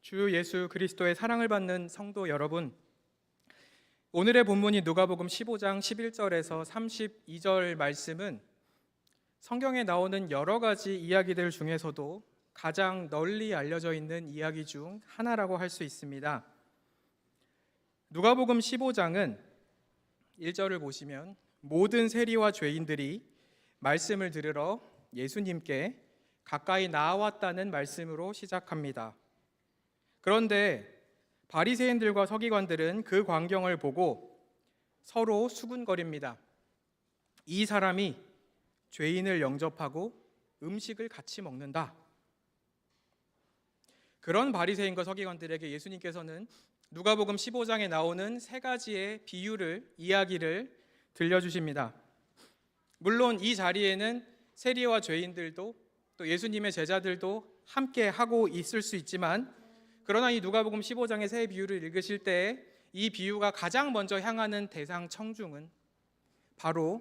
주 예수 그리스도의 사랑을 받는 성도 여러분, 오늘의 본문이 누가복음 15장 11절에서 32절 말씀은 성경에 나오는 여러 가지 이야기들 중에서도 가장 널리 알려져 있는 이야기 중 하나라고 할 수 있습니다. 누가복음 15장은 1절을 보시면 모든 세리와 죄인들이 말씀을 들으러 예수님께 가까이 나아왔다는 말씀으로 시작합니다. 그런데 바리새인들과 서기관들은 그 광경을 보고 서로 수군거립니다. 이 사람이 죄인을 영접하고 음식을 같이 먹는다. 그런 바리새인과 서기관들에게 예수님께서는 누가복음 15장에 나오는 세 가지의 이야기를 들려주십니다. 물론 이 자리에는 세리와 죄인들도 또 예수님의 제자들도 함께 하고 있을 수 있지만, 그러나 이 누가복음 15장의 세 비유를 읽으실 때 이 비유가 가장 먼저 향하는 대상 청중은 바로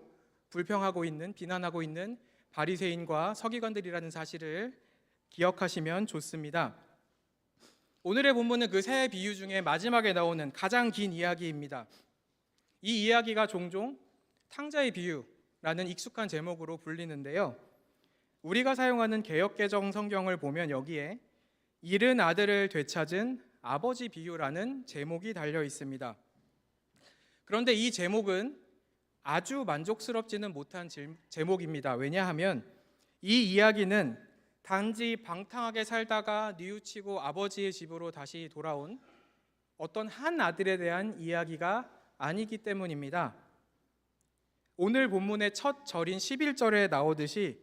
불평하고 있는, 비난하고 있는 바리새인과 서기관들이라는 사실을 기억하시면 좋습니다. 오늘의 본문은 그 세 비유 중에 마지막에 나오는 가장 긴 이야기입니다. 이 이야기가 종종 탕자의 비유라는 익숙한 제목으로 불리는데요, 우리가 사용하는 개역개정 성경을 보면 여기에 잃은 아들을 되찾은 아버지 비유라는 제목이 달려 있습니다. 그런데 이 제목은 아주 만족스럽지는 못한 제목입니다. 왜냐하면 이 이야기는 단지 방탕하게 살다가 뉘우치고 아버지의 집으로 다시 돌아온 어떤 한 아들에 대한 이야기가 아니기 때문입니다. 오늘 본문의 첫 절인 11절에 나오듯이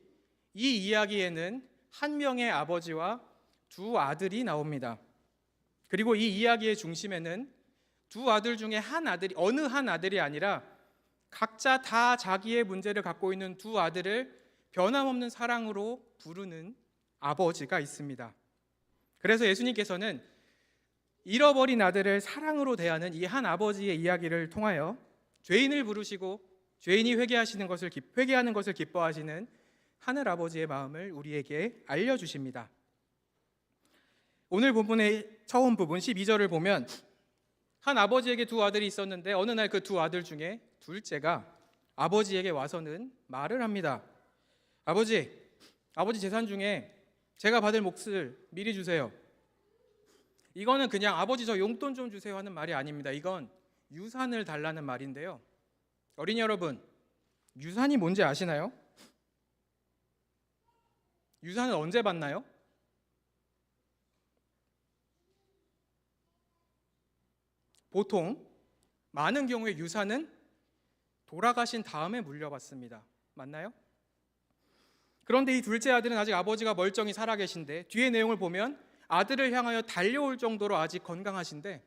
이 이야기에는 한 명의 아버지와 두 아들이 나옵니다. 그리고 이 이야기의 중심에는 두 아들 중에 어느 한 아들이 아니라 각자 다 자기의 문제를 갖고 있는 두 아들을 변함없는 사랑으로 부르는 아버지가 있습니다. 그래서 예수님께서는 잃어버린 아들을 사랑으로 대하는 이 한 아버지의 이야기를 통하여 죄인을 부르시고 죄인이 회개하는 것을 기뻐하시는 하늘 아버지의 마음을 우리에게 알려주십니다. 오늘 본문의 처음 부분 12절을 보면 한 아버지에게 두 아들이 있었는데 어느 날 그 두 아들 중에 둘째가 아버지에게 와서는 말을 합니다. 아버지 재산 중에 제가 받을 몫을 미리 주세요. 이거는 그냥 아버지 저 용돈 좀 주세요 하는 말이 아닙니다. 이건 유산을 달라는 말인데요. 어린이 여러분, 유산이 뭔지 아시나요? 유산을 언제 받나요? 보통 많은 경우에 유산은 돌아가신 다음에 물려받습니다. 맞나요? 그런데 이 둘째 아들은 아직 아버지가 멀쩡히 살아계신데 뒤의 내용을 보면 아들을 향하여 달려올 정도로 아직 건강하신데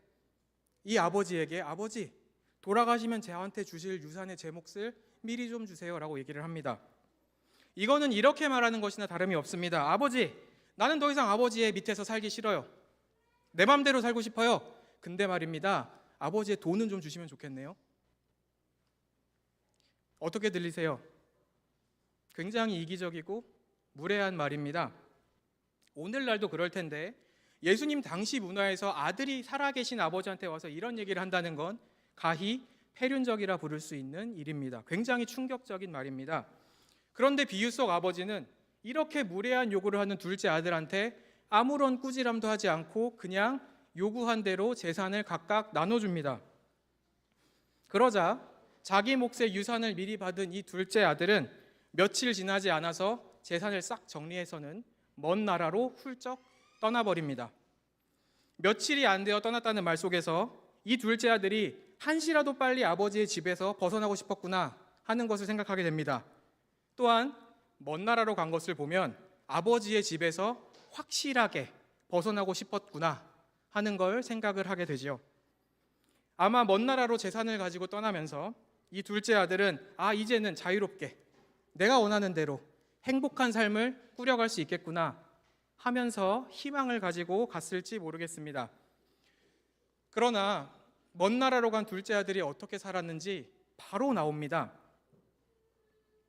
이 아버지에게 아버지 돌아가시면 저한테 주실 유산의 제 몫을 미리 좀 주세요 라고 얘기를 합니다. 이거는 이렇게 말하는 것이나 다름이 없습니다. 아버지, 나는 더 이상 아버지의 밑에서 살기 싫어요. 내 맘대로 살고 싶어요. 근데 말입니다, 아버지의 돈은 좀 주시면 좋겠네요. 어떻게 들리세요? 굉장히 이기적이고 무례한 말입니다. 오늘날도 그럴 텐데 예수님 당시 문화에서 아들이 살아계신 아버지한테 와서 이런 얘기를 한다는 건 가히 폐륜적이라 부를 수 있는 일입니다. 굉장히 충격적인 말입니다. 그런데 비유 속 아버지는 이렇게 무례한 요구를 하는 둘째 아들한테 아무런 꾸지람도 하지 않고 그냥 요구한 대로 재산을 각각 나눠줍니다. 그러자 자기 몫의 유산을 미리 받은 이 둘째 아들은 며칠 지나지 않아서 재산을 싹 정리해서는 먼 나라로 훌쩍 떠나버립니다. 며칠이 안 되어 떠났다는 말 속에서 이 둘째 아들이 한시라도 빨리 아버지의 집에서 벗어나고 싶었구나 하는 것을 생각하게 됩니다. 또한 먼 나라로 간 것을 보면 아버지의 집에서 확실하게 벗어나고 싶었구나 하는 걸 생각을 하게 되죠. 아마 먼 나라로 재산을 가지고 떠나면서 이 둘째 아들은 이제는 자유롭게 내가 원하는 대로 행복한 삶을 꾸려갈 수 있겠구나 하면서 희망을 가지고 갔을지 모르겠습니다. 그러나 먼 나라로 간 둘째 아들이 어떻게 살았는지 바로 나옵니다.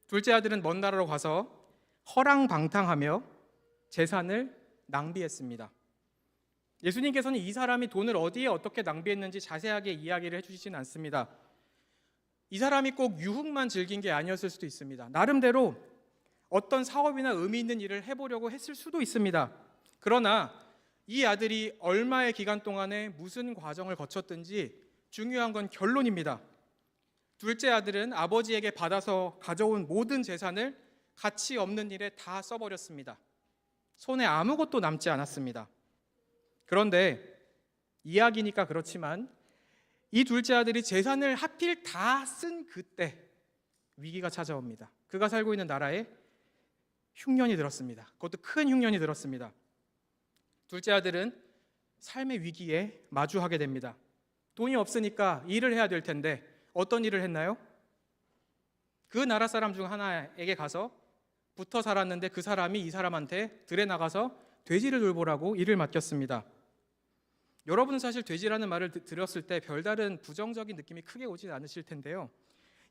둘째 아들은 먼 나라로 가서 허랑방탕하며 재산을 낭비했습니다. 예수님께서는 이 사람이 돈을 어디에 어떻게 낭비했는지 자세하게 이야기를 해주시진 않습니다. 이 사람이 꼭 유흥만 즐긴 게 아니었을 수도 있습니다. 나름대로 어떤 사업이나 의미 있는 일을 해보려고 했을 수도 있습니다. 그러나 이 아들이 얼마의 기간 동안에 무슨 과정을 거쳤든지 중요한 건 결론입니다. 둘째 아들은 아버지에게 받아서 가져온 모든 재산을 가치 없는 일에 다 써버렸습니다. 손에 아무것도 남지 않았습니다. 그런데 이야기니까 그렇지만 이 둘째 아들이 재산을 하필 다 쓴 그때 위기가 찾아옵니다. 그가 살고 있는 나라에 흉년이 들었습니다. 그것도 큰 흉년이 들었습니다. 둘째 아들은 삶의 위기에 마주하게 됩니다. 돈이 없으니까 일을 해야 될 텐데 어떤 일을 했나요? 그 나라 사람 중 하나에게 가서 붙어 살았는데 그 사람이 이 사람한테 들에 나가서 돼지를 돌보라고 일을 맡겼습니다. 여러분은 사실 돼지라는 말을 들었을 때 별다른 부정적인 느낌이 크게 오진 않으실 텐데요.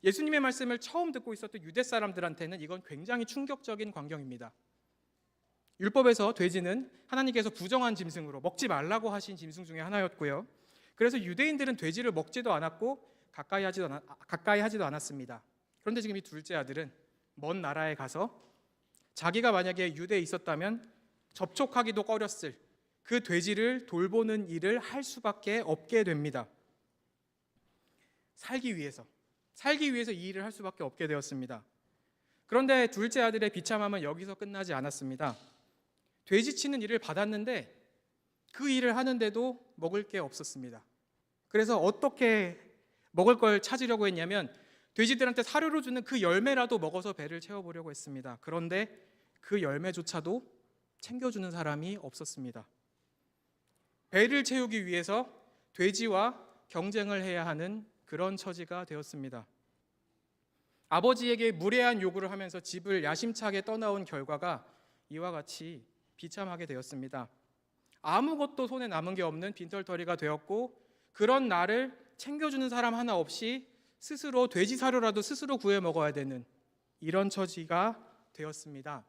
예수님의 말씀을 처음 듣고 있었던 유대 사람들한테는 이건 굉장히 충격적인 광경입니다. 율법에서 돼지는 하나님께서 부정한 짐승으로 먹지 말라고 하신 짐승 중에 하나였고요. 그래서 유대인들은 돼지를 먹지도 않았고 가까이 하지도 않았습니다. 그런데 지금 이 둘째 아들은 먼 나라에 가서 자기가 만약에 유대에 있었다면 접촉하기도 꺼렸을 그 돼지를 돌보는 일을 할 수밖에 없게 됩니다. 살기 위해서 이 일을 할 수밖에 없게 되었습니다. 그런데 둘째 아들의 비참함은 여기서 끝나지 않았습니다. 돼지 치는 일을 받았는데 그 일을 하는데도 먹을 게 없었습니다. 그래서 어떻게 먹을 걸 찾으려고 했냐면 돼지들한테 사료로 주는 그 열매라도 먹어서 배를 채워보려고 했습니다. 그런데 그 열매조차도 챙겨주는 사람이 없었습니다. 배를 채우기 위해서 돼지와 경쟁을 해야 하는 그런 처지가 되었습니다. 아버지에게 무례한 요구를 하면서 집을 야심차게 떠나온 결과가 이와 같이 비참하게 되었습니다. 아무것도 손에 남은 게 없는 빈털터리가 되었고 그런 나를 챙겨주는 사람 하나 없이 스스로 돼지 사료라도 스스로 구해 먹어야 되는 이런 처지가 되었습니다.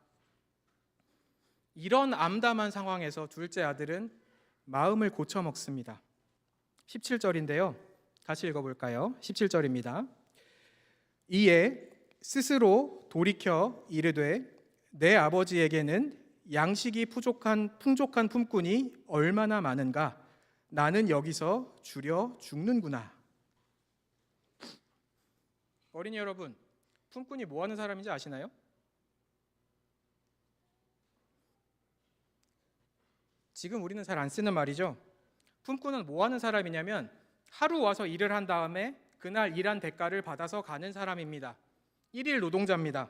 이런 암담한 상황에서 둘째 아들은 마음을 고쳐 먹습니다. 17절인데요. 같이 읽어볼까요? 17절입니다. 이에 스스로 돌이켜 이르되 내 아버지에게는 양식이 풍족한 품꾼이 얼마나 많은가? 나는 여기서 줄여 죽는구나. 어린이 여러분, 품꾼이 뭐 하는 사람인지 아시나요? 지금 우리는 잘 안 쓰는 말이죠. 품꾼은 뭐 하는 사람이냐면 하루 와서 일을 한 다음에 그날 일한 대가를 받아서 가는 사람입니다. 일일 노동자입니다.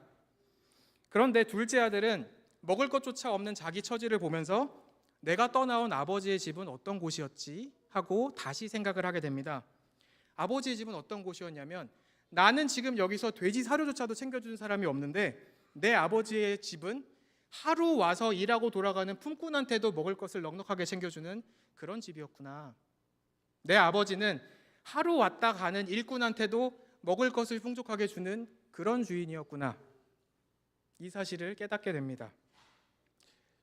그런데 둘째 아들은 먹을 것조차 없는 자기 처지를 보면서 내가 떠나온 아버지의 집은 어떤 곳이었지 하고 다시 생각을 하게 됩니다. 아버지의 집은 어떤 곳이었냐면 나는 지금 여기서 돼지 사료조차도 챙겨주는 사람이 없는데 내 아버지의 집은 하루 와서 일하고 돌아가는 품꾼한테도 먹을 것을 넉넉하게 챙겨주는 그런 집이었구나. 내 아버지는 하루 왔다 가는 일꾼한테도 먹을 것을 풍족하게 주는 그런 주인이었구나. 이 사실을 깨닫게 됩니다.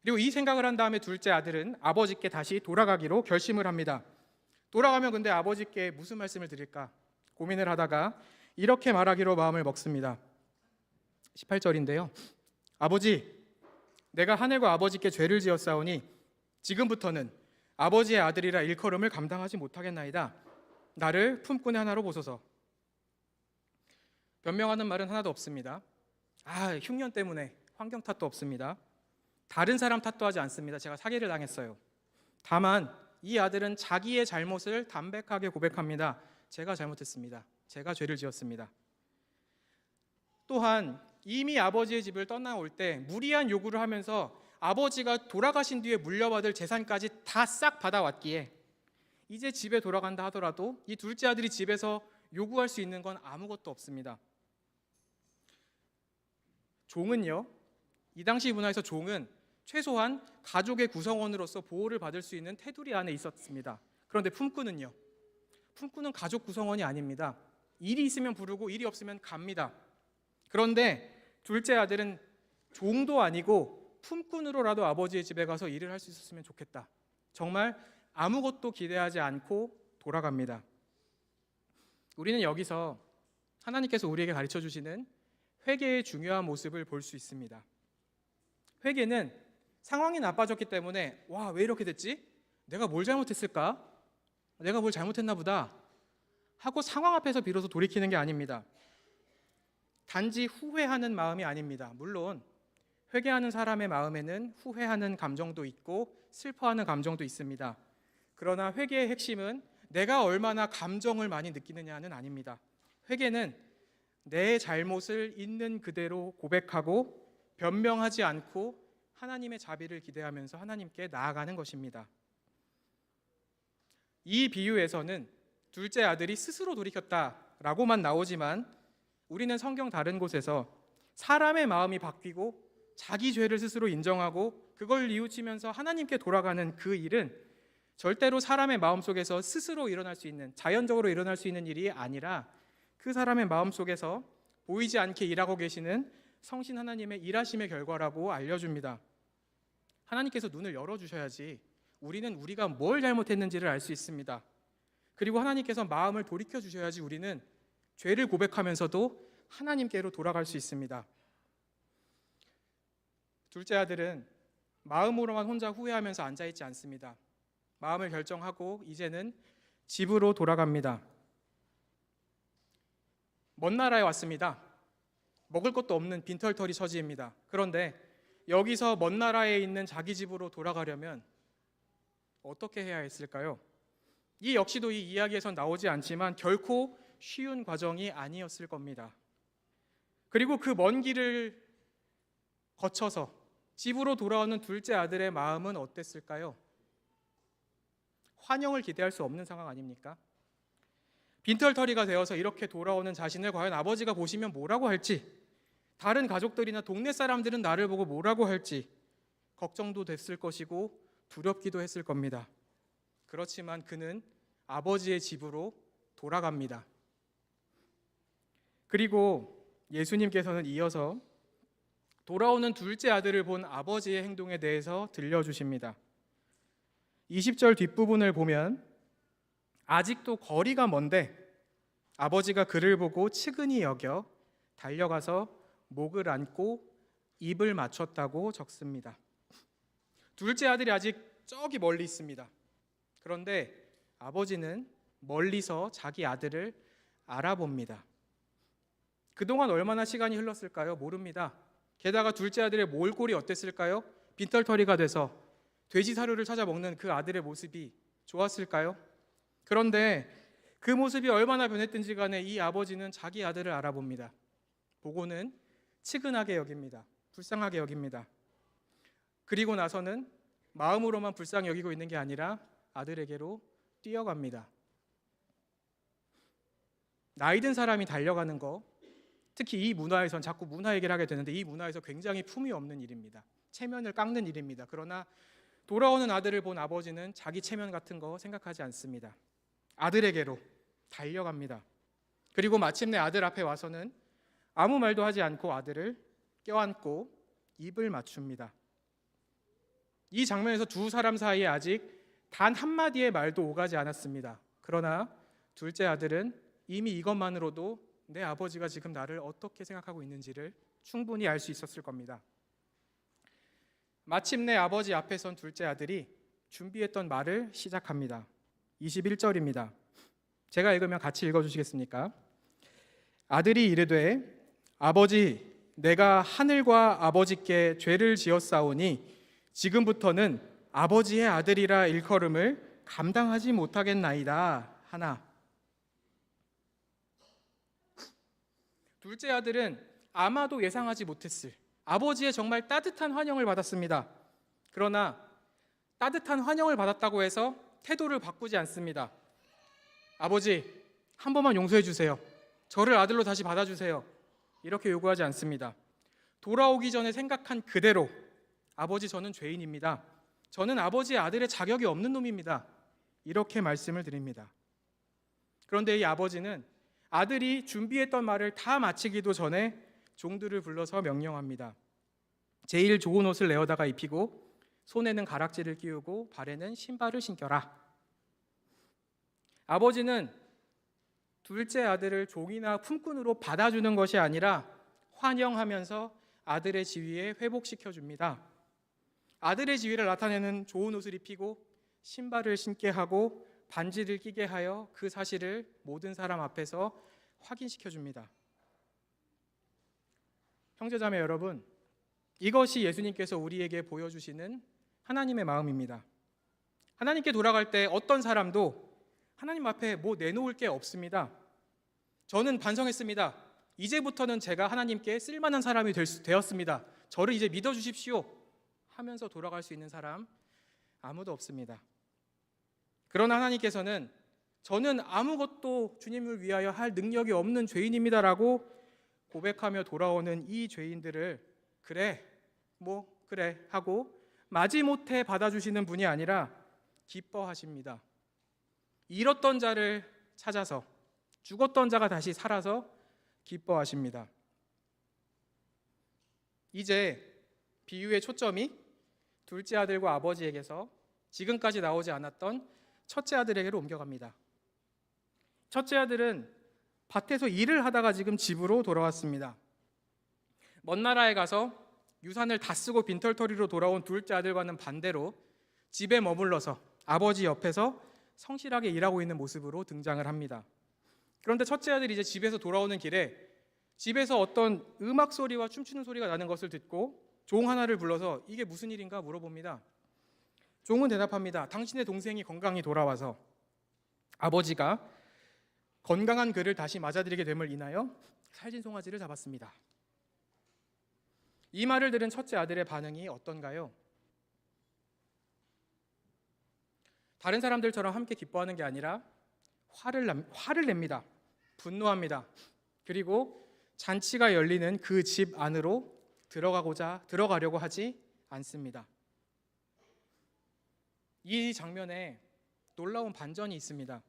그리고 이 생각을 한 다음에 둘째 아들은 아버지께 다시 돌아가기로 결심을 합니다. 돌아가면 근데 아버지께 무슨 말씀을 드릴까 고민을 하다가 이렇게 말하기로 마음을 먹습니다. 18절인데요. 아버지, 내가 하늘과 아버지께 죄를 지었사오니 지금부터는 아버지의 아들이라 일컬음을 감당하지 못하겠나이다. 나를 품꾼의 하나로 보소서. 변명하는 말은 하나도 없습니다. 흉년 때문에 환경 탓도 없습니다. 다른 사람 탓도 하지 않습니다. 제가 사기를 당했어요. 다만 이 아들은 자기의 잘못을 담백하게 고백합니다. 제가 잘못했습니다. 제가 죄를 지었습니다. 또한 이미 아버지의 집을 떠나올 때 무리한 요구를 하면서 아버지가 돌아가신 뒤에 물려받을 재산까지 다 싹 받아왔기에 이제 집에 돌아간다 하더라도 이 둘째 아들이 집에서 요구할 수 있는 건 아무것도 없습니다. 종은요, 이 당시 문화에서 종은 최소한 가족의 구성원으로서 보호를 받을 수 있는 테두리 안에 있었습니다. 그런데 품꾼은요, 품꾼은 가족 구성원이 아닙니다. 일이 있으면 부르고 일이 없으면 갑니다. 그런데 둘째 아들은 종도 아니고 품꾼으로라도 아버지의 집에 가서 일을 할 수 있었으면 좋겠다. 정말 아무것도 기대하지 않고 돌아갑니다. 우리는 여기서 하나님께서 우리에게 가르쳐 주시는 회개의 중요한 모습을 볼 수 있습니다. 회개는 상황이 나빠졌기 때문에 왜 이렇게 됐지? 내가 뭘 잘못했을까? 내가 뭘 잘못했나 보다 하고 상황 앞에서 비로소 돌이키는 게 아닙니다. 단지 후회하는 마음이 아닙니다. 물론 회개하는 사람의 마음에는 후회하는 감정도 있고 슬퍼하는 감정도 있습니다. 그러나 회개의 핵심은 내가 얼마나 감정을 많이 느끼느냐는 아닙니다. 회개는 내 잘못을 있는 그대로 고백하고 변명하지 않고 하나님의 자비를 기대하면서 하나님께 나아가는 것입니다. 이 비유에서는 둘째 아들이 스스로 돌이켰다라고만 나오지만 우리는 성경 다른 곳에서 사람의 마음이 바뀌고 자기 죄를 스스로 인정하고 그걸 뉘우치면서 하나님께 돌아가는 그 일은 절대로 사람의 마음속에서 스스로 일어날 수 있는, 자연적으로 일어날 수 있는 일이 아니라 그 사람의 마음속에서 보이지 않게 일하고 계시는 성신 하나님의 일하심의 결과라고 알려줍니다. 하나님께서 눈을 열어주셔야지 우리는 우리가 뭘 잘못했는지를 알 수 있습니다. 그리고 하나님께서 마음을 돌이켜 주셔야지 우리는 죄를 고백하면서도 하나님께로 돌아갈 수 있습니다. 둘째 아들은 마음으로만 혼자 후회하면서 앉아있지 않습니다. 마음을 결정하고 이제는 집으로 돌아갑니다. 먼 나라에 왔습니다. 먹을 것도 없는 빈털터리 처지입니다. 그런데 여기서 먼 나라에 있는 자기 집으로 돌아가려면 어떻게 해야 했을까요? 이 역시도 이 이야기에선 나오지 않지만 결코 쉬운 과정이 아니었을 겁니다. 그리고 그 먼 길을 거쳐서 집으로 돌아오는 둘째 아들의 마음은 어땠을까요? 환영을 기대할 수 없는 상황 아닙니까? 빈털터리가 되어서 이렇게 돌아오는 자신을 과연 아버지가 보시면 뭐라고 할지, 다른 가족들이나 동네 사람들은 나를 보고 뭐라고 할지 걱정도 됐을 것이고 두렵기도 했을 겁니다. 그렇지만 그는 아버지의 집으로 돌아갑니다. 그리고 예수님께서는 이어서 돌아오는 둘째 아들을 본 아버지의 행동에 대해서 들려주십니다. 20절 뒷부분을 보면 아직도 거리가 먼데 아버지가 그를 보고 측은히 여겨 달려가서 목을 안고 입을 맞췄다고 적습니다. 둘째 아들이 아직 저기 멀리 있습니다. 그런데 아버지는 멀리서 자기 아들을 알아봅니다. 그동안 얼마나 시간이 흘렀을까요? 모릅니다. 게다가 둘째 아들의 몰골이 어땠을까요? 빈털터리가 돼서 돼지 사료를 찾아 먹는 그 아들의 모습이 좋았을까요? 그런데 그 모습이 얼마나 변했든지 간에 이 아버지는 자기 아들을 알아봅니다. 보고는 측은하게 여깁니다. 불쌍하게 여깁니다. 그리고 나서는 마음으로만 불쌍히 여기고 있는 게 아니라 아들에게로 뛰어갑니다. 나이든 사람이 달려가는 거, 특히 이 문화에선 자꾸 문화 얘기를 하게 되는데 이 문화에서 굉장히 품위 없는 일입니다. 체면을 깎는 일입니다. 그러나 돌아오는 아들을 본 아버지는 자기 체면 같은 거 생각하지 않습니다. 아들에게로 달려갑니다. 그리고 마침내 아들 앞에 와서는 아무 말도 하지 않고 아들을 껴안고 입을 맞춥니다. 이 장면에서 두 사람 사이에 아직 단 한마디의 말도 오가지 않았습니다. 그러나 둘째 아들은 이미 이것만으로도 내 아버지가 지금 나를 어떻게 생각하고 있는지를 충분히 알 수 있었을 겁니다. 마침내 아버지 앞에 선 둘째 아들이 준비했던 말을 시작합니다. 21절입니다. 제가 읽으면 같이 읽어주시겠습니까? 아들이 이르되 아버지 내가 하늘과 아버지께 죄를 지었사오니 지금부터는 아버지의 아들이라 일컬음을 감당하지 못하겠나이다 하나. 둘째 아들은 아마도 예상하지 못했을 아버지의 정말 따뜻한 환영을 받았습니다. 그러나 따뜻한 환영을 받았다고 해서 태도를 바꾸지 않습니다. 아버지, 한 번만 용서해 주세요. 저를 아들로 다시 받아주세요. 이렇게 요구하지 않습니다. 돌아오기 전에 생각한 그대로 아버지 저는 죄인입니다. 저는 아버지의 아들의 자격이 없는 놈입니다. 이렇게 말씀을 드립니다. 그런데 이 아버지는 아들이 준비했던 말을 다 마치기도 전에 종들을 불러서 명령합니다. 제일 좋은 옷을 내어다가 입히고 손에는 가락지를 끼우고 발에는 신발을 신겨라. 아버지는 둘째 아들을 종이나 품꾼으로 받아주는 것이 아니라 환영하면서 아들의 지위에 회복시켜 줍니다. 아들의 지위를 나타내는 좋은 옷을 입히고 신발을 신게 하고 반지를 끼게 하여 그 사실을 모든 사람 앞에서 확인시켜 줍니다. 형제자매 여러분, 이것이 예수님께서 우리에게 보여주시는 하나님의 마음입니다. 하나님께 돌아갈 때 어떤 사람도 하나님 앞에 뭐 내놓을 게 없습니다. 저는 반성했습니다. 이제부터는 제가 하나님께 쓸만한 사람이 되었습니다. 저를 이제 믿어주십시오 하면서 돌아갈 수 있는 사람 아무도 없습니다. 그러나 하나님께서는 저는 아무것도 주님을 위하여 할 능력이 없는 죄인입니다라고 고백하며 돌아오는 이 죄인들을 그래 하고 마지못해 받아주시는 분이 아니라 기뻐하십니다. 잃었던 자를 찾아서, 죽었던 자가 다시 살아서 기뻐하십니다. 이제 비유의 초점이 둘째 아들과 아버지에게서 지금까지 나오지 않았던 첫째 아들에게로 옮겨갑니다. 첫째 아들은 밭에서 일을 하다가 지금 집으로 돌아왔습니다. 먼 나라에 가서 유산을 다 쓰고 빈털터리로 돌아온 둘째 아들과는 반대로 집에 머물러서 아버지 옆에서 성실하게 일하고 있는 모습으로 등장을 합니다. 그런데 첫째 아들이 이제 집에서 돌아오는 길에 집에서 어떤 음악 소리와 춤추는 소리가 나는 것을 듣고 종 하나를 불러서 이게 무슨 일인가 물어봅니다. 종은 대답합니다. 당신의 동생이 건강히 돌아와서 아버지가 건강한 그를 다시 맞아들이게 됨을 인하여 살진 송아지를 잡았습니다. 이 말을 들은 첫째 아들의 반응이 어떤가요? 다른 사람들처럼 함께 기뻐하는 게 아니라 화를 냅니다. 분노합니다. 그리고 잔치가 열리는 그 집 안으로 들어가려고 하지 않습니다. 이 장면에 놀라운 반전이 있습니다.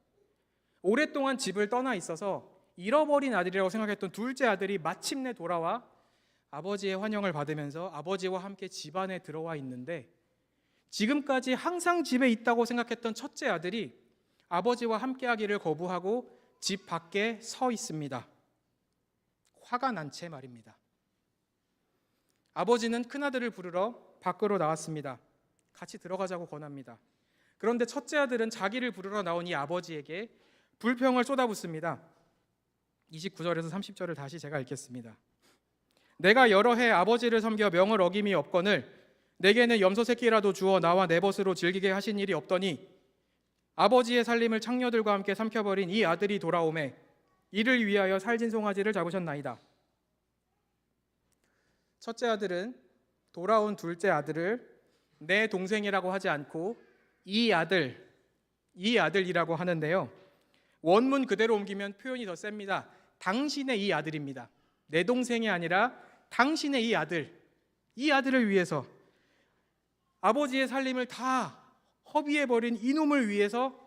오랫동안 집을 떠나 있어서 잃어버린 아들이라고 생각했던 둘째 아들이 마침내 돌아와 아버지의 환영을 받으면서 아버지와 함께 집 안에 들어와 있는데, 지금까지 항상 집에 있다고 생각했던 첫째 아들이 아버지와 함께하기를 거부하고 집 밖에 서 있습니다. 화가 난 채 말입니다. 아버지는 큰아들을 부르러 밖으로 나왔습니다. 같이 들어가자고 권합니다. 그런데 첫째 아들은 자기를 부르러 나온 이 아버지에게 불평을 쏟아붓습니다. 29절에서 30절을 다시 제가 읽겠습니다. 내가 여러 해 아버지를 섬겨 명을 어김이 없거늘 내게는 염소 새끼라도 주어 나와 내 벗으로 즐기게 하신 일이 없더니 아버지의 살림을 창녀들과 함께 삼켜버린 이 아들이 돌아오매 이를 위하여 살진 송아지를 잡으셨나이다. 첫째 아들은 돌아온 둘째 아들을 내 동생이라고 하지 않고 이 아들이라고 하는데요. 원문 그대로 옮기면 표현이 더 셉니다. 당신의 이 아들입니다. 내 동생이 아니라 당신의 이 아들을 위해서, 아버지의 살림을 다 허비해버린 이놈을 위해서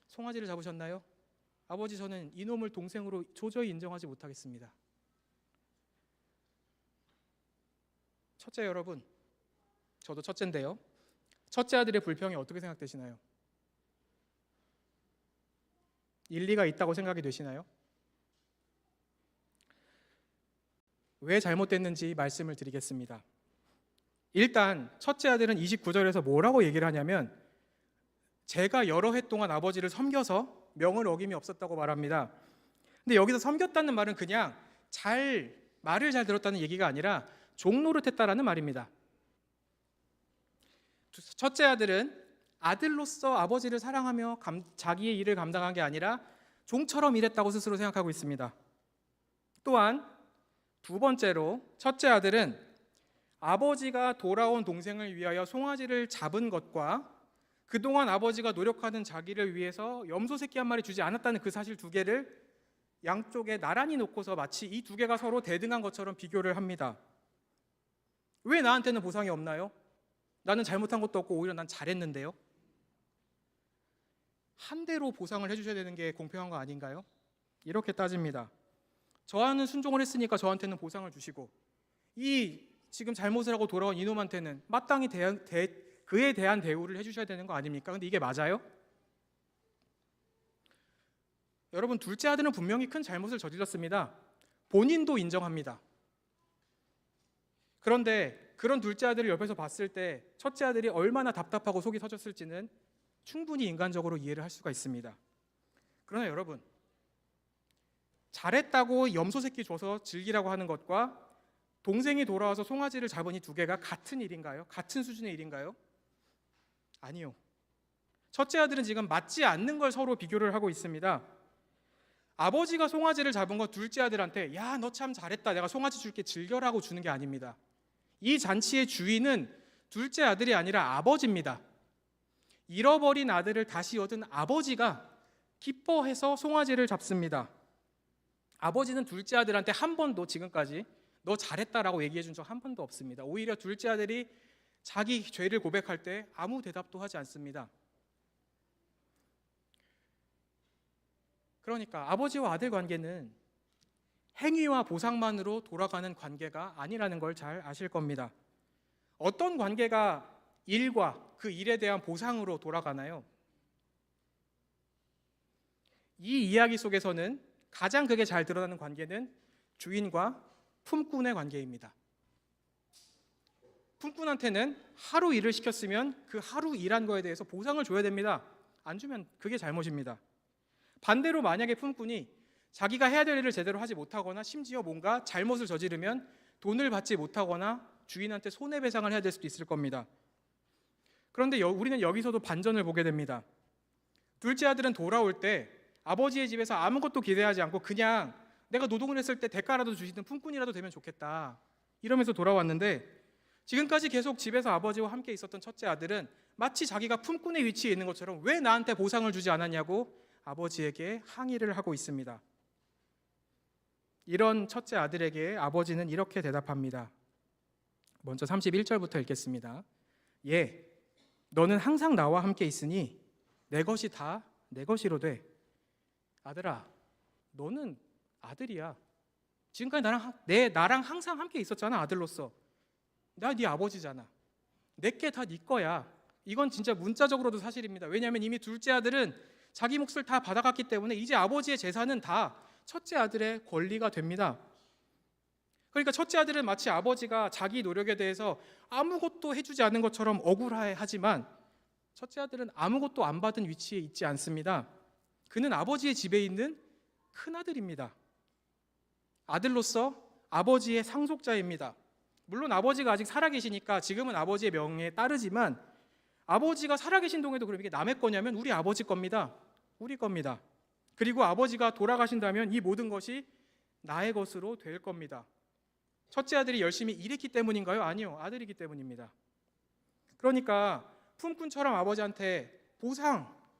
송아지를 잡으셨나요? 아버지, 저는 이놈을 동생으로 도저히 인정하지 못하겠습니다. 첫째 여러분, 저도 첫째인데요. 첫째 아들의 불평이 어떻게 생각되시나요? 일리가 있다고 생각이 되시나요? 왜 잘못됐는지 말씀을 드리겠습니다. 일단 첫째 아들은 29절에서 뭐라고 얘기를 하냐면, 제가 여러 해 동안 아버지를 섬겨서 명을 어김이 없었다고 말합니다. 근데 여기서 섬겼다는 말은 그냥 말을 잘 들었다는 얘기가 아니라 종노릇했다라는 말입니다. 첫째 아들은 아들로서 아버지를 사랑하며 자기의 일을 감당한 게 아니라 종처럼 일했다고 스스로 생각하고 있습니다. 또한 두 번째로 첫째 아들은 아버지가 돌아온 동생을 위하여 송아지를 잡은 것과 그동안 아버지가 노력하는 자기를 위해서 염소 새끼 한 마리 주지 않았다는 그 사실 두 개를 양쪽에 나란히 놓고서 마치 이 두 개가 서로 대등한 것처럼 비교를 합니다. 왜 나한테는 보상이 없나요? 나는 잘못한 것도 없고 오히려 난 잘했는데요. 한 대로 보상을 해주셔야 되는 게 공평한 거 아닌가요? 이렇게 따집니다. 저한테는 순종을 했으니까 저한테는 보상을 주시고, 이 지금 잘못을 하고 돌아온 이놈한테는 마땅히 그에 대한 대우를 해주셔야 되는 거 아닙니까? 근데 이게 맞아요? 여러분, 둘째 아들은 분명히 큰 잘못을 저질렀습니다. 본인도 인정합니다. 그런데 그런 둘째 아들을 옆에서 봤을 때 첫째 아들이 얼마나 답답하고 속이 터졌을지는 충분히 인간적으로 이해를 할 수가 있습니다. 그러나 여러분, 잘했다고 염소 새끼 줘서 즐기라고 하는 것과 동생이 돌아와서 송아지를 잡은 이 두 개가 같은 일인가요? 같은 수준의 일인가요? 아니요. 첫째 아들은 지금 맞지 않는 걸 서로 비교를 하고 있습니다. 아버지가 송아지를 잡은 거 둘째 아들한테 야, 너 참 잘했다, 내가 송아지 줄게, 즐겨라고 주는 게 아닙니다. 이 잔치의 주인은 둘째 아들이 아니라 아버지입니다. 잃어버린 아들을 다시 얻은 아버지가 기뻐해서 송아지를 잡습니다. 아버지는 둘째 아들한테 한 번도 지금까지 너 잘했다라고 얘기해 준 적 한 번도 없습니다. 오히려 둘째 아들이 자기 죄를 고백할 때 아무 대답도 하지 않습니다. 그러니까 아버지와 아들 관계는 행위와 보상만으로 돌아가는 관계가 아니라는 걸 잘 아실 겁니다. 어떤 관계가 일과 그 일에 대한 보상으로 돌아가나요? 이 이야기 속에서는 가장 그게 잘 드러나는 관계는 주인과 품꾼의 관계입니다. 품꾼한테는 하루 일을 시켰으면 그 하루 일한 거에 대해서 보상을 줘야 됩니다. 안 주면 그게 잘못입니다. 반대로 만약에 품꾼이 자기가 해야 될 일을 제대로 하지 못하거나 심지어 뭔가 잘못을 저지르면 돈을 받지 못하거나 주인한테 손해배상을 해야 될 수도 있을 겁니다. 그런데 우리는 여기서도 반전을 보게 됩니다. 둘째 아들은 돌아올 때 아버지의 집에서 아무것도 기대하지 않고 그냥 내가 노동을 했을 때 대가라도 주시든 품꾼이라도 되면 좋겠다 이러면서 돌아왔는데, 지금까지 계속 집에서 아버지와 함께 있었던 첫째 아들은 마치 자기가 품꾼의 위치에 있는 것처럼 왜 나한테 보상을 주지 않았냐고 아버지에게 항의를 하고 있습니다. 이런 첫째 아들에게 아버지는 이렇게 대답합니다. 먼저 31절부터 읽겠습니다. 예, 너는 항상 나와 함께 있으니 내 것이 다 내 것이로 돼. 아들아, 너는 아들이야. 지금까지 나랑 항상 함께 있었잖아. 아들로서. 나 네 아버지잖아. 내게 다 네 거야. 이건 진짜 문자적으로도 사실입니다. 왜냐하면 이미 둘째 아들은 자기 몫을 다 받아갔기 때문에 이제 아버지의 재산은 다 첫째 아들의 권리가 됩니다. 그러니까 첫째 아들은 마치 아버지가 자기 노력에 대해서 아무것도 해주지 않은 것처럼 억울해하지만 첫째 아들은 아무것도 안 받은 위치에 있지 않습니다. 그는 아버지의 집에 있는 큰아들입니다. 아들로서 아버지의 상속자입니다. 물론 아버지가 아직 살아계시니까 지금은 아버지의 명예에 따르지만 아버지가 살아계신 동에도 그럼 이게 남의 거냐면 우리 아버지 겁니다. 우리 겁니다. 그리고 아버지가 돌아가신다면 이 모든 것이 나의 것으로 될 겁니다. 첫째 아들이 열심히 일했기 때문인가요? 아니요. 아들이기 때문입니다. 그러니까 품꾼처럼 아버지한테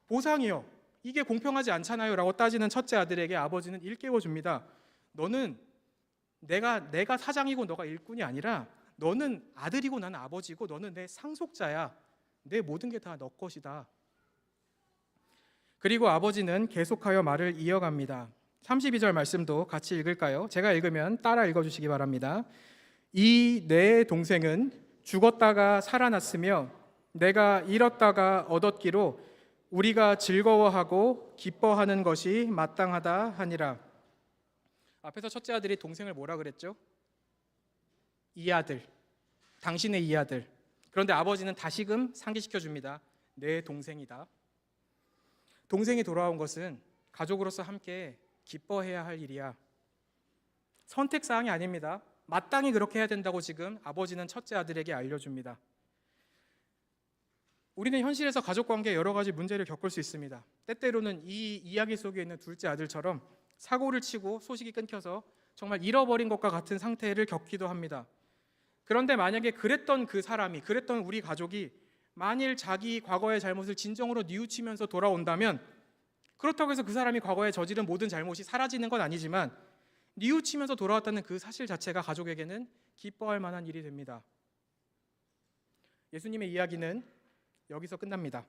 보상이요. 이게 공평하지 않잖아요 라고 따지는 첫째 아들에게 아버지는 일깨워줍니다. 너는 내가 사장이고 너가 일꾼이 아니라 너는 아들이고 나는 아버지고 너는 내 상속자야. 내 모든 게 다 너 것이다. 그리고 아버지는 계속하여 말을 이어갑니다. 32절 말씀도 같이 읽을까요? 제가 읽으면 따라 읽어주시기 바랍니다. 이 내 동생은 죽었다가 살아났으며 내가 잃었다가 얻었기로 우리가 즐거워하고 기뻐하는 것이 마땅하다 하니라. 앞에서 첫째 아들이 동생을 뭐라 그랬죠? 이 아들, 당신의 이 아들. 그런데 아버지는 다시금 상기시켜줍니다. 내 동생이다. 동생이 돌아온 것은 가족으로서 함께 기뻐해야 할 일이야. 선택사항이 아닙니다. 마땅히 그렇게 해야 된다고 지금 아버지는 첫째 아들에게 알려줍니다. 우리는 현실에서 가족관계에 여러 가지 문제를 겪을 수 있습니다. 때때로는 이 이야기 속에 있는 둘째 아들처럼 사고를 치고 소식이 끊겨서 정말 잃어버린 것과 같은 상태를 겪기도 합니다. 그런데 만약에 그랬던 우리 가족이 만일 자기 과거의 잘못을 진정으로 뉘우치면서 돌아온다면, 그렇다고 해서 그 사람이 과거에 저지른 모든 잘못이 사라지는 건 아니지만 뉘우치면서 돌아왔다는 그 사실 자체가 가족에게는 기뻐할 만한 일이 됩니다. 예수님의 이야기는 여기서 끝납니다.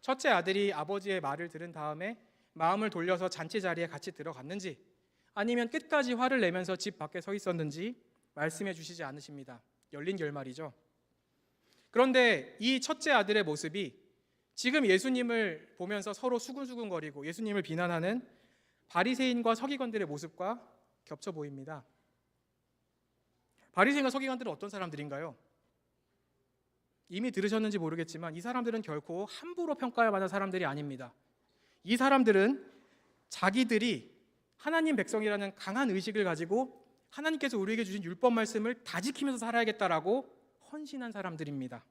첫째 아들이 아버지의 말을 들은 다음에 마음을 돌려서 잔치 자리에 같이 들어갔는지 아니면 끝까지 화를 내면서 집 밖에 서 있었는지 말씀해 주시지 않으십니다. 열린 결말이죠. 그런데 이 첫째 아들의 모습이 지금 예수님을 보면서 서로 수근수근거리고 예수님을 비난하는 바리새인과 서기관들의 모습과 겹쳐 보입니다. 바리새인과 서기관들은 어떤 사람들인가요? 이미 들으셨는지 모르겠지만 이 사람들은 결코 함부로 평가할 만한 사람들이 아닙니다. 이 사람들은 자기들이 하나님 백성이라는 강한 의식을 가지고 하나님께서 우리에게 주신 율법 말씀을 다 지키면서 살아야겠다라고 헌신한 사람들입니다.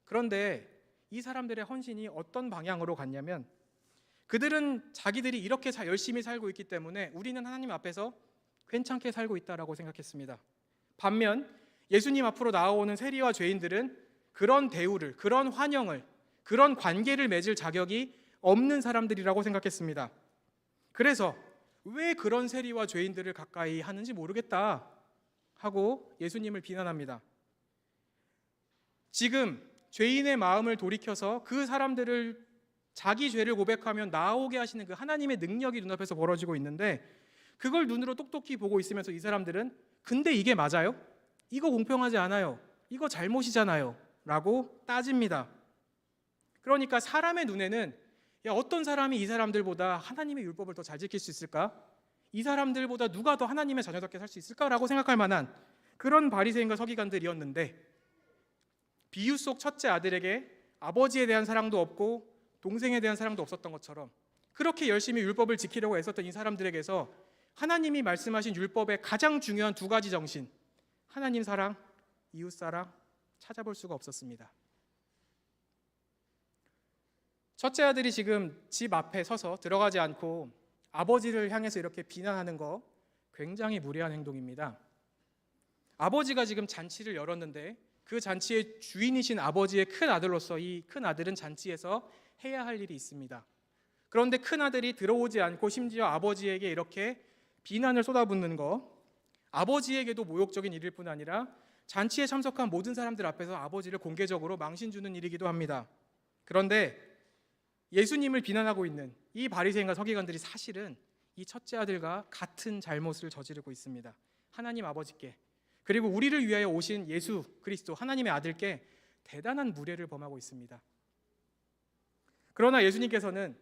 그런데 이 사람들의 헌신이 어떤 방향으로 갔냐면, 그들은 자기들이 이렇게 열심히 살고 있기 때문에 우리는 하나님 앞에서 괜찮게 살고 있다라고 생각했습니다. 반면 예수님 앞으로 나아오는 세리와 죄인들은 그런 대우를, 그런 환영을, 그런 관계를 맺을 자격이 없는 사람들이라고 생각했습니다. 그래서 왜 그런 세리와 죄인들을 가까이 하는지 모르겠다 하고 예수님을 비난합니다. 지금 죄인의 마음을 돌이켜서 그 사람들을 자기 죄를 고백하면 나오게 하시는 그 하나님의 능력이 눈앞에서 벌어지고 있는데, 그걸 눈으로 똑똑히 보고 있으면서 이 사람들은 근데 이게 맞아요? 이거 공평하지 않아요. 이거 잘못이잖아요. 라고 따집니다. 그러니까 사람의 눈에는 어떤 사람이 이 사람들보다 하나님의 율법을 더 잘 지킬 수 있을까? 이 사람들보다 누가 더 하나님의 자녀답게 살 수 있을까라고 생각할 만한 그런 바리새인과 서기관들이었는데, 비유 속 첫째 아들에게 아버지에 대한 사랑도 없고 동생에 대한 사랑도 없었던 것처럼, 그렇게 열심히 율법을 지키려고 애썼던 이 사람들에게서 하나님이 말씀하신 율법의 가장 중요한 두 가지 정신, 하나님 사랑, 이웃 사랑, 찾아볼 수가 없었습니다. 첫째 아들이 지금 집 앞에 서서 들어가지 않고 아버지를 향해서 이렇게 비난하는 거 굉장히 무례한 행동입니다. 아버지가 지금 잔치를 열었는데 그 잔치의 주인이신 아버지의 큰 아들로서 이 큰 아들은 잔치에서 해야 할 일이 있습니다. 그런데 큰 아들이 들어오지 않고 심지어 아버지에게 이렇게 비난을 쏟아붓는 거, 아버지에게도 모욕적인 일일 뿐 아니라 잔치에 참석한 모든 사람들 앞에서 아버지를 공개적으로 망신 주는 일이기도 합니다. 그런데 예수님을 비난하고 있는 이 바리새인과 서기관들이 사실은 이 첫째 아들과 같은 잘못을 저지르고 있습니다. 하나님 아버지께, 그리고 우리를 위하여 오신 예수 그리스도 하나님의 아들께 대단한 무례를 범하고 있습니다. 그러나 예수님께서는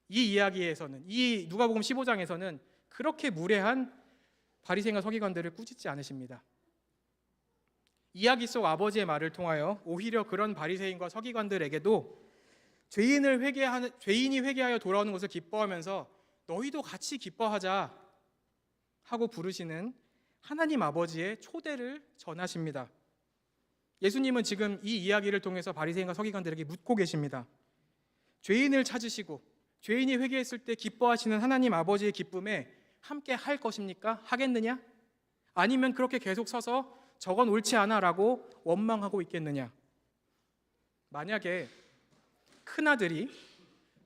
이 이야기에서는, 이 누가복음 15장에서는 그렇게 무례한 바리새인과 서기관들을 꾸짖지 않으십니다. 이야기 속 아버지의 말을 통하여 오히려 그런 바리새인과 서기관들에게도 죄인이 회개하여 돌아오는 것을 기뻐하면서 너희도 같이 기뻐하자 하고 부르시는 하나님 아버지의 초대를 전하십니다. 예수님은 지금 이 이야기를 통해서 바리새인과 서기관들에게 묻고 계십니다. 죄인을 찾으시고 죄인이 회개했을 때 기뻐하시는 하나님 아버지의 기쁨에 함께 할 것입니까? 하겠느냐? 아니면 그렇게 계속 서서 저건 옳지 않아라고 원망하고 있겠느냐? 만약에 큰아들이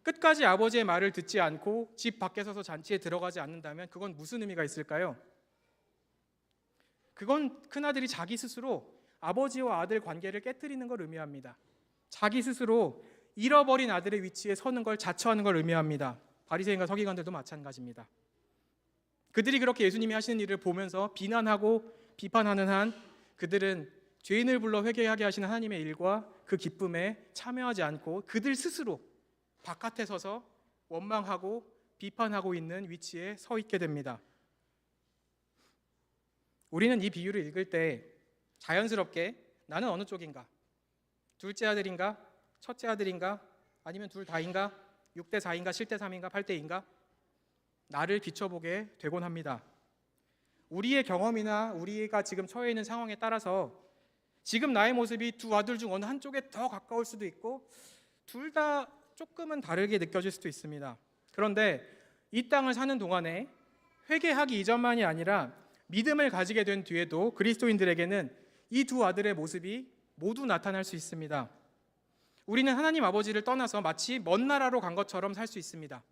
끝까지 아버지의 말을 듣지 않고 집 밖에 서서 잔치에 들어가지 않는다면 그건 무슨 의미가 있을까요? 그건 큰아들이 자기 스스로 아버지와 아들 관계를 깨트리는 걸 의미합니다. 자기 스스로 잃어버린 아들의 위치에 서는 걸 자처하는 걸 의미합니다. 바리새인과 서기관들도 마찬가지입니다. 그들이 그렇게 예수님이 하시는 일을 보면서 비난하고 비판하는 한 그들은 죄인을 불러 회개하게 하시는 하나님의 일과 그 기쁨에 참여하지 않고 그들 스스로 바깥에 서서 원망하고 비판하고 있는 위치에 서 있게 됩니다. 우리는 이 비유를 읽을 때 자연스럽게 나는 어느 쪽인가? 둘째 아들인가? 첫째 아들인가? 아니면 둘 다인가? 6대 4인가? 7대 3인가? 8대 2인가? 나를 비춰보게 되곤 합니다. 우리의 경험이나 우리가 지금 처해 있는 상황에 따라서 지금 나의 모습이 두 아들 중 어느 한쪽에 더 가까울 수도 있고 둘 다 조금은 다르게 느껴질 수도 있습니다. 그런데 이 땅을 사는 동안에 회개하기 이전만이 아니라 믿음을 가지게 된 뒤에도 그리스도인들에게는 이 두 아들의 모습이 모두 나타날 수 있습니다. 우리는 하나님 아버지를 떠나서 마치 먼 나라로 간 것처럼 살 수 있습니다.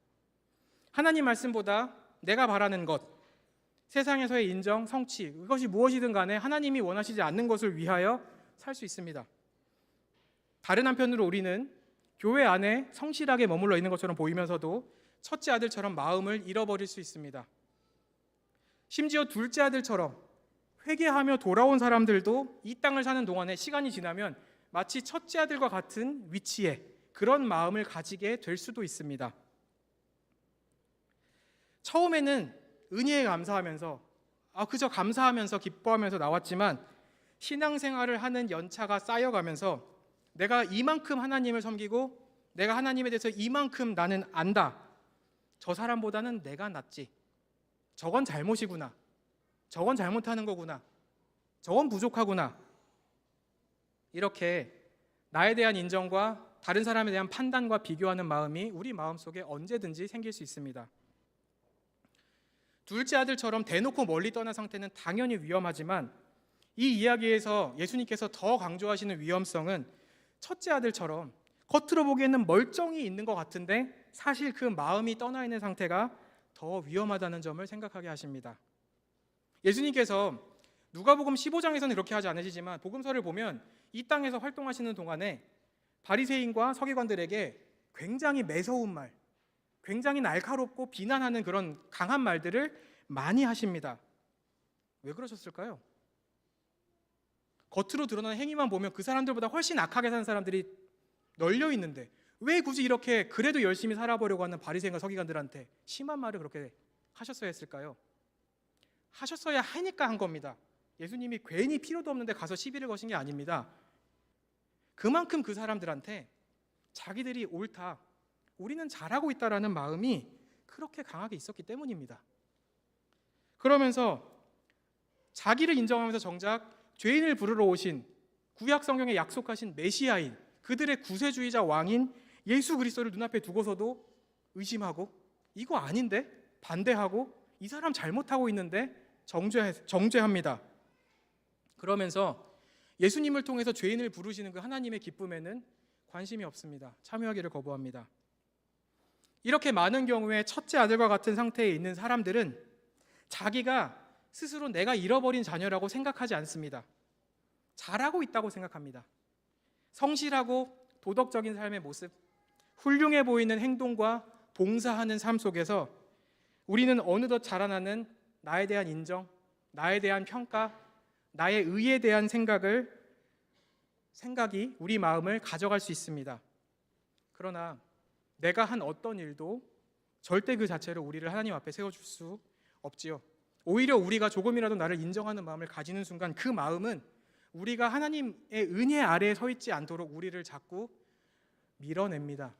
하나님 말씀보다 내가 바라는 것, 세상에서의 인정, 성취, 그것이 무엇이든 간에 하나님이 원하시지 않는 것을 위하여 살 수 있습니다. 다른 한편으로 우리는 교회 안에 성실하게 머물러 있는 것처럼 보이면서도 첫째 아들처럼 마음을 잃어버릴 수 있습니다. 심지어 둘째 아들처럼 회개하며 돌아온 사람들도 이 땅을 사는 동안에 시간이 지나면 마치 첫째 아들과 같은 위치에 그런 마음을 가지게 될 수도 있습니다. 처음에는 은혜에 감사하면서 그저 감사하면서 기뻐하면서 나왔지만 신앙생활을 하는 연차가 쌓여가면서 내가 이만큼 하나님을 섬기고 내가 하나님에 대해서 이만큼 나는 안다. 저 사람보다는 내가 낫지. 저건 잘못이구나. 저건 잘못하는 거구나. 저건 부족하구나. 이렇게 나에 대한 인정과 다른 사람에 대한 판단과 비교하는 마음이 우리 마음속에 언제든지 생길 수 있습니다. 둘째 아들처럼 대놓고 멀리 떠난 상태는 당연히 위험하지만 이 이야기에서 예수님께서 더 강조하시는 위험성은 첫째 아들처럼 겉으로 보기에는 멀쩡히 있는 것 같은데 사실 그 마음이 떠나 있는 상태가 더 위험하다는 점을 생각하게 하십니다. 예수님께서 누가복음 15장에서는 그렇게 하지 않으시지만 복음서를 보면 이 땅에서 활동하시는 동안에 바리새인과 서기관들에게 굉장히 매서운 말, 굉장히 날카롭고 비난하는 그런 강한 말들을 많이 하십니다. 왜 그러셨을까요? 겉으로 드러나는 행위만 보면 그 사람들보다 훨씬 악하게 사는 사람들이 널려 있는데 왜 굳이 이렇게 그래도 열심히 살아보려고 하는 바리새인과 서기관들한테 심한 말을 그렇게 하셨어야 했을까요? 하셨어야 하니까 한 겁니다. 예수님이 괜히 필요도 없는데 가서 시비를 거신 게 아닙니다. 그만큼 그 사람들한테 자기들이 옳다, 우리는 잘하고 있다라는 마음이 그렇게 강하게 있었기 때문입니다. 그러면서 자기를 인정하면서 정작 죄인을 부르러 오신 구약 성경에 약속하신 메시아인 그들의 구세주의자 왕인 예수 그리스도를 눈앞에 두고서도 의심하고 이거 아닌데? 반대하고 이 사람 잘못하고 있는데 정죄합니다. 그러면서 예수님을 통해서 죄인을 부르시는 그 하나님의 기쁨에는 관심이 없습니다. 참여하기를 거부합니다. 이렇게 많은 경우에 첫째 아들과 같은 상태에 있는 사람들은 자기가 스스로 내가 잃어버린 자녀라고 생각하지 않습니다. 잘하고 있다고 생각합니다. 성실하고 도덕적인 삶의 모습, 훌륭해 보이는 행동과 봉사하는 삶 속에서 우리는 어느덧 자라나는 나에 대한 인정, 나에 대한 평가, 나의 의에 대한 생각이 우리 마음을 가져갈 수 있습니다. 그러나 내가 한 어떤 일도 절대 그 자체로 우리를 하나님 앞에 세워줄 수 없지요. 오히려 우리가 조금이라도 나를 인정하는 마음을 가지는 순간 그 마음은 우리가 하나님의 은혜 아래에 서 있지 않도록 우리를 자꾸 밀어냅니다.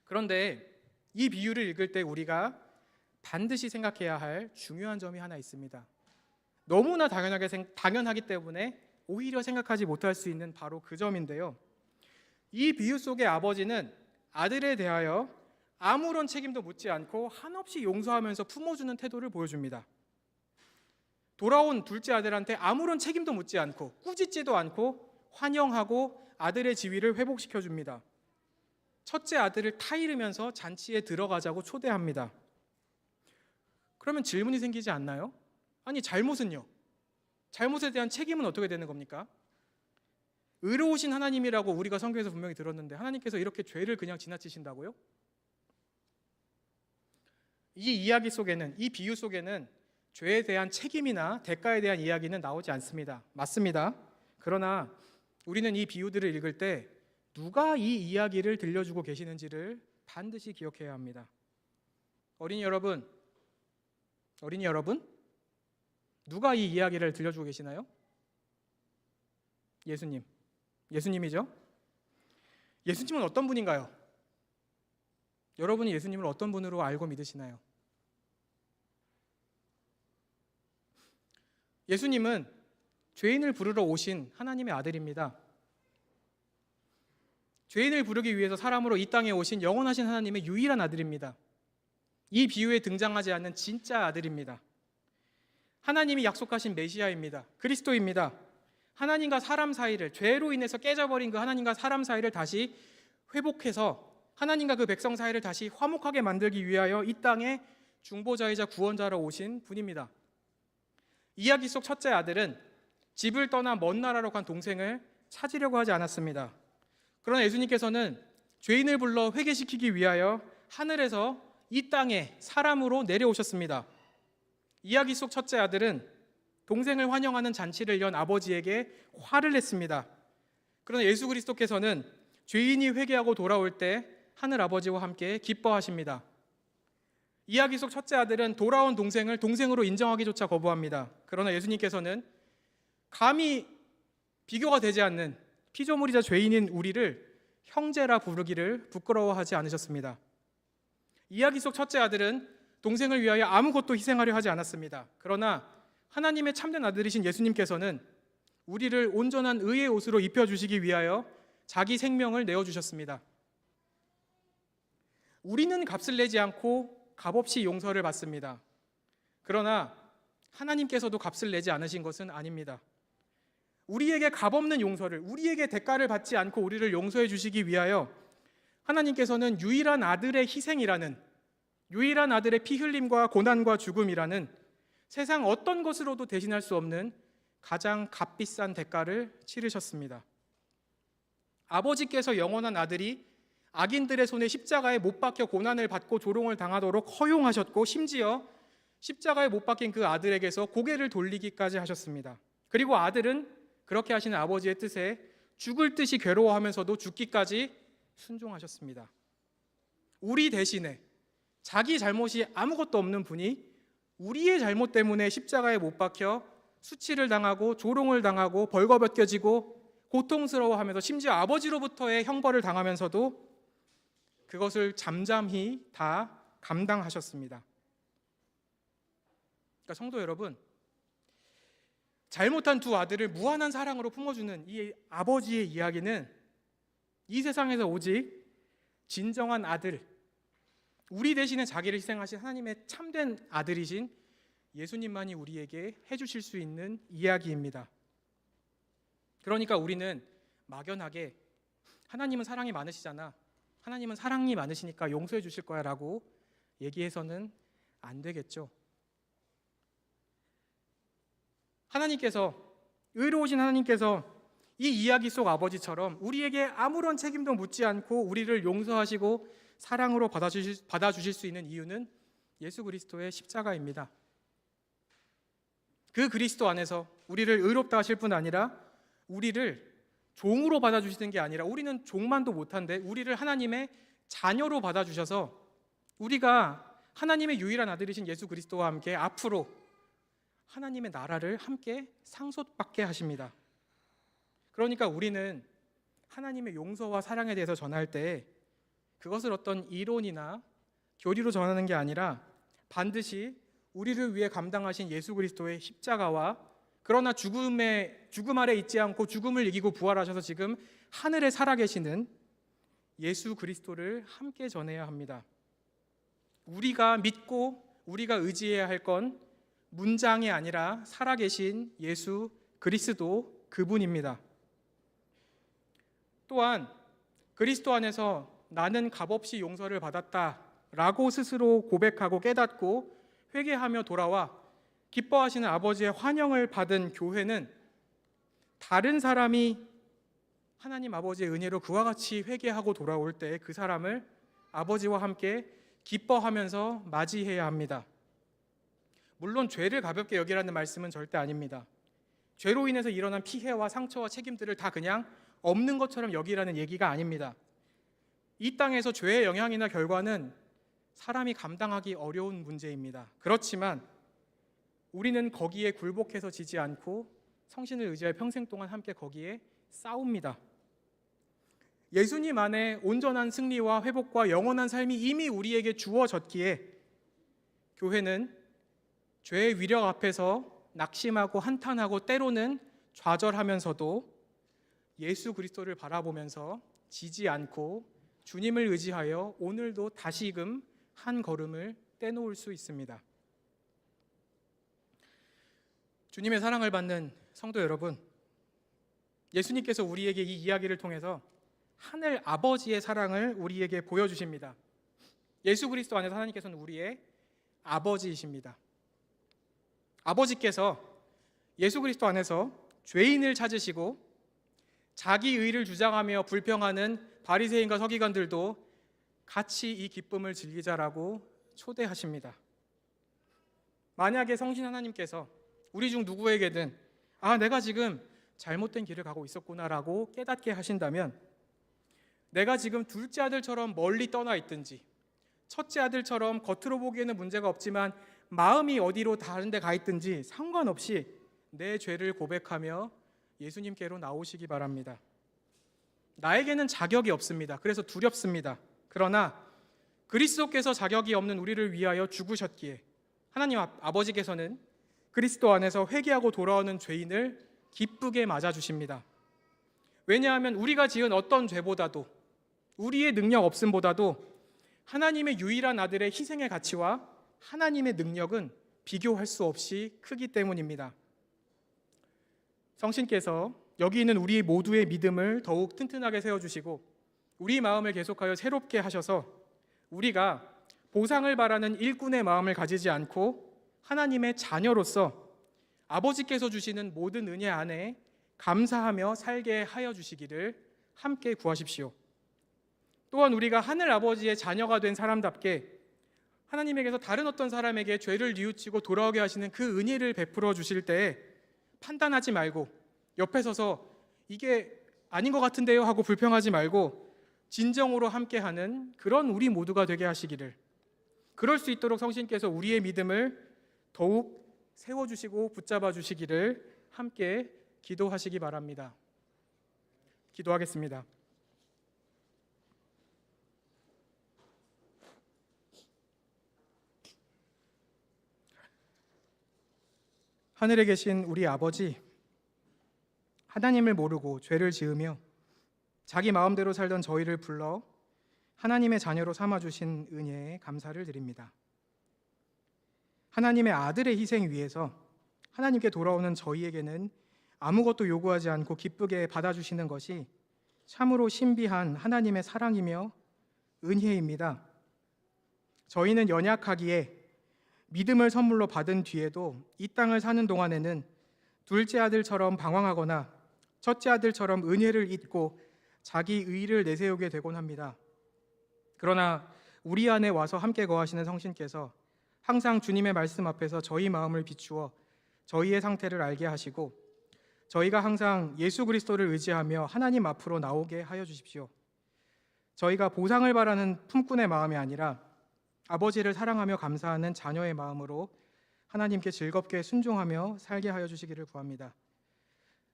그런데 이 비유를 읽을 때 우리가 반드시 생각해야 할 중요한 점이 하나 있습니다. 너무나 당연하기 때문에 오히려 생각하지 못할 수 있는 바로 그 점인데요. 이 비유 속의 아버지는 아들에 대하여 아무런 책임도 묻지 않고 한없이 용서하면서 품어주는 태도를 보여줍니다. 돌아온 둘째 아들한테 아무런 책임도 묻지 않고 꾸짖지도 않고 환영하고 아들의 지위를 회복시켜줍니다. 첫째 아들을 타이르면서 잔치에 들어가자고 초대합니다. 그러면 질문이 생기지 않나요? 아니 잘못은요? 잘못에 대한 책임은 어떻게 되는 겁니까? 의로우신 하나님이라고 우리가 성경에서 분명히 들었는데 하나님께서 이렇게 죄를 그냥 지나치신다고요? 이 이야기 속에는, 이 비유 속에는 죄에 대한 책임이나 대가에 대한 이야기는 나오지 않습니다. 맞습니다. 그러나 우리는 이 비유들을 읽을 때 누가 이 이야기를 들려주고 계시는지를 반드시 기억해야 합니다. 어린이 여러분, 누가 이 이야기를 들려주고 계시나요? 예수님이죠? 예수님은 어떤 분인가요? 여러분이 예수님을 어떤 분으로 알고 믿으시나요? 예수님은 죄인을 부르러 오신 하나님의 아들입니다. 죄인을 부르기 위해서 사람으로 이 땅에 오신 영원하신 하나님의 유일한 아들입니다. 이 비유에 등장하지 않는 진짜 아들입니다. 하나님이 약속하신 메시아입니다. 그리스도입니다. 하나님과 사람 사이를, 죄로 인해서 깨져버린 그 하나님과 사람 사이를 다시 회복해서 하나님과 그 백성 사이를 다시 화목하게 만들기 위하여 이 땅에 중보자이자 구원자로 오신 분입니다. 이야기 속 첫째 아들은 집을 떠나 먼 나라로 간 동생을 찾으려고 하지 않았습니다. 그러나 예수님께서는 죄인을 불러 회개시키기 위하여 하늘에서 이 땅에 사람으로 내려오셨습니다. 이야기 속 첫째 아들은 동생을 환영하는 잔치를 연 아버지에게 화를 냈습니다. 그러나 예수 그리스도께서는 죄인이 회개하고 돌아올 때 하늘 아버지와 함께 기뻐하십니다. 이야기 속 첫째 아들은 돌아온 동생을 동생으로 인정하기조차 거부합니다. 그러나 예수님께서는 감히 비교가 되지 않는 피조물이자 죄인인 우리를 형제라 부르기를 부끄러워하지 않으셨습니다. 이야기 속 첫째 아들은 동생을 위하여 아무것도 희생하려 하지 않았습니다. 그러나 하나님의 참된 아들이신 예수님께서는 우리를 온전한 의의 옷으로 입혀주시기 위하여 자기 생명을 내어주셨습니다. 우리는 값을 내지 않고 값없이 용서를 받습니다. 그러나 하나님께서도 값을 내지 않으신 것은 아닙니다. 우리에게 값없는 용서를, 우리에게 대가를 받지 않고 우리를 용서해 주시기 위하여 하나님께서는 유일한 아들의 희생이라는, 유일한 아들의 피 흘림과 고난과 죽음이라는 세상 어떤 것으로도 대신할 수 없는 가장 값비싼 대가를 치르셨습니다. 아버지께서 영원한 아들이 악인들의 손에 십자가에 못 박혀 고난을 받고 조롱을 당하도록 허용하셨고, 심지어 십자가에 못 박힌 그 아들에게서 고개를 돌리기까지 하셨습니다. 그리고 아들은 그렇게 하시는 아버지의 뜻에 죽을 듯이 괴로워하면서도 죽기까지 순종하셨습니다. 우리 대신에 자기 잘못이 아무것도 없는 분이 우리의 잘못 때문에 십자가에 못 박혀 수치를 당하고 조롱을 당하고 벌거벗겨지고 고통스러워하면서 심지어 아버지로부터의 형벌을 당하면서도 그것을 잠잠히 다 감당하셨습니다. 그러니까 성도 여러분, 잘못한 두 아들을 무한한 사랑으로 품어주는 이 아버지의 이야기는 이 세상에서 오직 진정한 아들, 우리 대신에 자기를 희생하신 하나님의 참된 아들이신 예수님만이 우리에게 해주실 수 있는 이야기입니다. 그러니까 우리는 막연하게 하나님은 사랑이 많으시잖아, 하나님은 사랑이 많으시니까 용서해 주실 거야 라고 얘기해서는 안 되겠죠. 하나님께서, 의로우신 하나님께서 이 이야기 속 아버지처럼 우리에게 아무런 책임도 묻지 않고 우리를 용서하시고 사랑으로 받아주실 수 있는 이유는 예수 그리스도의 십자가입니다. 그 그리스도 안에서 우리를 의롭다 하실 뿐 아니라 우리를 종으로 받아주시는 게 아니라, 우리는 종만도 못한데 우리를 하나님의 자녀로 받아주셔서 우리가 하나님의 유일한 아들이신 예수 그리스도와 함께 앞으로 하나님의 나라를 함께 상속받게 하십니다. 그러니까 우리는 하나님의 용서와 사랑에 대해서 전할 때 그것을 어떤 이론이나 교리로 전하는 게 아니라 반드시 우리를 위해 감당하신 예수 그리스도의 십자가와, 그러나 죽음 아래 있지 않고 죽음을 이기고 부활하셔서 지금 하늘에 살아계시는 예수 그리스도를 함께 전해야 합니다. 우리가 믿고 우리가 의지해야 할 건 문장이 아니라 살아계신 예수 그리스도 그분입니다. 또한 그리스도 안에서 나는 값없이 용서를 받았다라고 스스로 고백하고 깨닫고 회개하며 돌아와 기뻐하시는 아버지의 환영을 받은 교회는 다른 사람이 하나님 아버지의 은혜로 그와 같이 회개하고 돌아올 때 그 사람을 아버지와 함께 기뻐하면서 맞이해야 합니다. 물론 죄를 가볍게 여기라는 말씀은 절대 아닙니다. 죄로 인해서 일어난 피해와 상처와 책임들을 다 그냥 없는 것처럼 여기라는 얘기가 아닙니다. 이 땅에서 죄의 영향이나 결과는 사람이 감당하기 어려운 문제입니다. 그렇지만 우리는 거기에 굴복해서 지지 않고 성신을 의지하여 평생 동안 함께 거기에 싸웁니다. 예수님 안에 온전한 승리와 회복과 영원한 삶이 이미 우리에게 주어졌기에 교회는 죄의 위력 앞에서 낙심하고 한탄하고 때로는 좌절하면서도 예수 그리스도를 바라보면서 지지 않고 주님을 의지하여 오늘도 다시금 한 걸음을 떼놓을 수 있습니다. 주님의 사랑을 받는 성도 여러분, 예수님께서 우리에게 이 이야기를 통해서 하늘 아버지의 사랑을 우리에게 보여주십니다. 예수 그리스도 안에서 하나님께서는 우리의 아버지이십니다. 아버지께서 예수 그리스도 안에서 죄인을 찾으시고 자기 의를 주장하며 불평하는 바리새인과 서기관들도 같이 이 기쁨을 즐기자라고 초대하십니다. 만약에 성신 하나님께서 우리 중 누구에게든 내가 지금 잘못된 길을 가고 있었구나라고 깨닫게 하신다면, 내가 지금 둘째 아들처럼 멀리 떠나 있든지 첫째 아들처럼 겉으로 보기에는 문제가 없지만 마음이 어디로 다른 데 가 있든지 상관없이 내 죄를 고백하며 예수님께로 나오시기 바랍니다. 나에게는 자격이 없습니다. 그래서 두렵습니다. 그러나 그리스도께서 자격이 없는 우리를 위하여 죽으셨기에 하나님 아버지께서는 그리스도 안에서 회개하고 돌아오는 죄인을 기쁘게 맞아주십니다. 왜냐하면 우리가 지은 어떤 죄보다도, 우리의 능력 없음보다도 하나님의 유일한 아들의 희생의 가치와 하나님의 능력은 비교할 수 없이 크기 때문입니다. 성신께서 여기 있는 우리 모두의 믿음을 더욱 튼튼하게 세워주시고 우리 마음을 계속하여 새롭게 하셔서 우리가 보상을 바라는 일꾼의 마음을 가지지 않고 하나님의 자녀로서 아버지께서 주시는 모든 은혜 안에 감사하며 살게 하여 주시기를 함께 구하십시오. 또한 우리가 하늘 아버지의 자녀가 된 사람답게 하나님에게서 다른 어떤 사람에게 죄를 뉘우치고 돌아오게 하시는 그 은혜를 베풀어 주실 때에 판단하지 말고 옆에 서서 이게 아닌 것 같은데요 하고 불평하지 말고 진정으로 함께하는 그런 우리 모두가 되게 하시기를, 그럴 수 있도록 성신께서 우리의 믿음을 더욱 세워주시고 붙잡아 주시기를 함께 기도하시기 바랍니다. 기도하겠습니다. 하늘에 계신 우리 아버지, 하나님을 모르고 죄를 지으며 자기 마음대로 살던 저희를 불러 하나님의 자녀로 삼아주신 은혜에 감사를 드립니다. 하나님의 아들의 희생 위에서 하나님께 돌아오는 저희에게는 아무것도 요구하지 않고 기쁘게 받아주시는 것이 참으로 신비한 하나님의 사랑이며 은혜입니다. 저희는 연약하기에 믿음을 선물로 받은 뒤에도 이 땅을 사는 동안에는 둘째 아들처럼 방황하거나 첫째 아들처럼 은혜를 잊고 자기 의를 내세우게 되곤 합니다. 그러나 우리 안에 와서 함께 거하시는 성신께서 항상 주님의 말씀 앞에서 저희 마음을 비추어 저희의 상태를 알게 하시고 저희가 항상 예수 그리스도를 의지하며 하나님 앞으로 나오게 하여 주십시오. 저희가 보상을 바라는 품꾼의 마음이 아니라 아버지를 사랑하며 감사하는 자녀의 마음으로 하나님께 즐겁게 순종하며 살게 하여 주시기를 구합니다.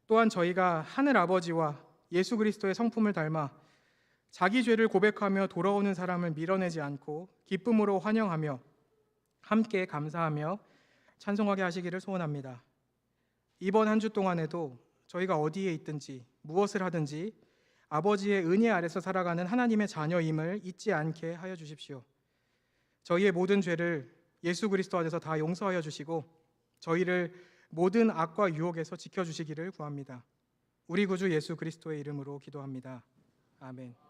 또한 저희가 하늘 아버지와 예수 그리스도의 성품을 닮아 자기 죄를 고백하며 돌아오는 사람을 밀어내지 않고 기쁨으로 환영하며 함께 감사하며 찬송하게 하시기를 소원합니다. 이번 한 주 동안에도 저희가 어디에 있든지 무엇을 하든지 아버지의 은혜 아래서 살아가는 하나님의 자녀임을 잊지 않게 하여 주십시오. 저희의 모든 죄를 예수 그리스도 안에서 다 용서하여 주시고 저희를 모든 악과 유혹에서 지켜주시기를 구합니다. 우리 구주 예수 그리스도의 이름으로 기도합니다. 아멘.